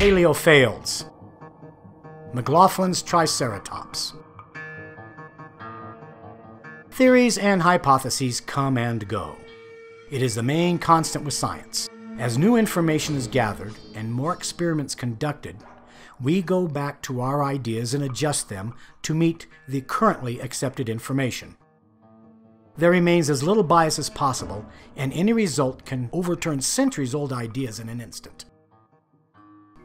PaleoFAILs. McLoughlin's Triceratops. Theories and hypotheses come and go. It is the main constant with science. As new information is gathered and more experiments conducted, we go back to our ideas and adjust them to meet the currently accepted information. There remains as little bias as possible, and any result can overturn centuries-old ideas in an instant.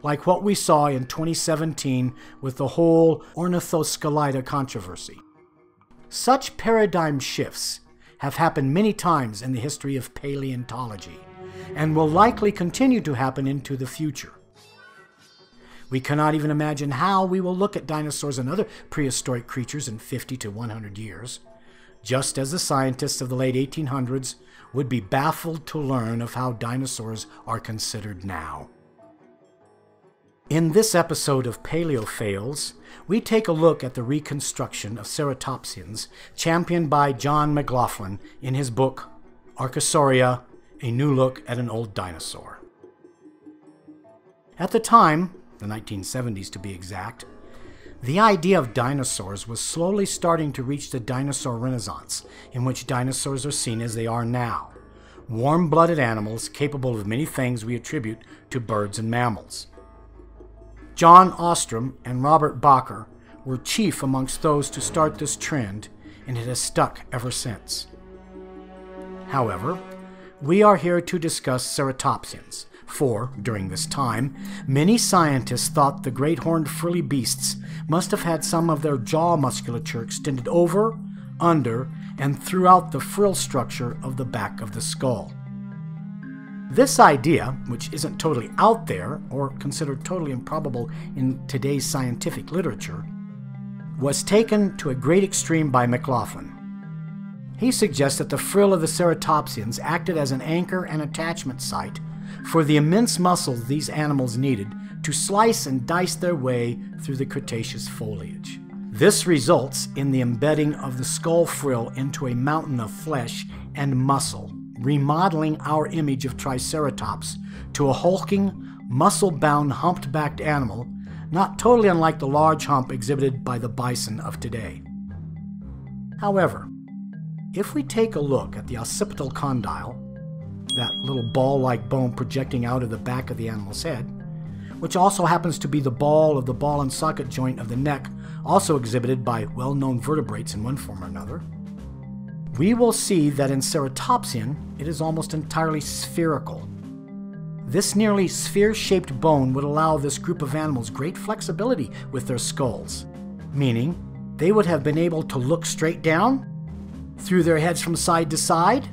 Like what we saw in 2017 with the whole Ornithoscelida controversy. Such paradigm shifts have happened many times in the history of paleontology, and will likely continue to happen into the future. We cannot even imagine how we will look at dinosaurs and other prehistoric creatures in 50 to 100 years, just as the scientists of the late 1800s would be baffled to learn of how dinosaurs are considered now. In this episode of PaleoFAILs, we take a look at the reconstruction of ceratopsians championed by John McLoughlin in his book, Archosauria, A New Look at an Old Dinosaur. At the time, the 1970s to be exact, the idea of dinosaurs was slowly starting to reach the dinosaur renaissance, in which dinosaurs are seen as they are now, warm-blooded animals capable of many things we attribute to birds and mammals. John Ostrom and Robert Bacher were chief amongst those to start this trend, and it has stuck ever since. However, we are here to discuss ceratopsians, for, during this time, many scientists thought the great horned frilly beasts must have had some of their jaw musculature extended over, under, and throughout the frill structure of the back of the skull. This idea, which isn't totally out there or considered totally improbable in today's scientific literature, was taken to a great extreme by McLoughlin. He suggests that the frill of the ceratopsians acted as an anchor and attachment site for the immense muscles these animals needed to slice and dice their way through the Cretaceous foliage. This results in the embedding of the skull frill into a mountain of flesh and muscle, remodeling our image of Triceratops to a hulking, muscle-bound, humped-backed animal, not totally unlike the large hump exhibited by the bison of today. However, if we take a look at the occipital condyle, that little ball-like bone projecting out of the back of the animal's head, which also happens to be the ball of the ball and socket joint of the neck, also exhibited by well-known vertebrates in one form or another, we will see that in ceratopsian it is almost entirely spherical. This nearly sphere-shaped bone would allow this group of animals great flexibility with their skulls, meaning they would have been able to look straight down, through their heads from side to side,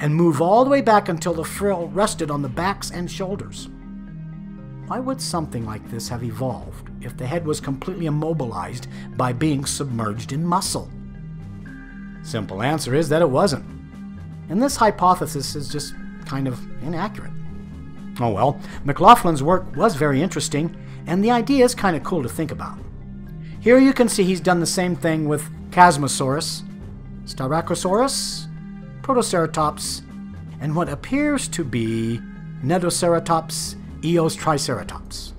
and move all the way back until the frill rested on the backs and shoulders. Why would something like this have evolved if the head was completely immobilized by being submerged in muscle? Simple answer is that it wasn't. And this hypothesis is just kind of inaccurate. Oh well, McLoughlin's work was very interesting, and the idea is kind of cool to think about. Here you can see he's done the same thing with Chasmosaurus, Styracosaurus, Protoceratops, and what appears to be Nedoceratops, Eos Triceratops.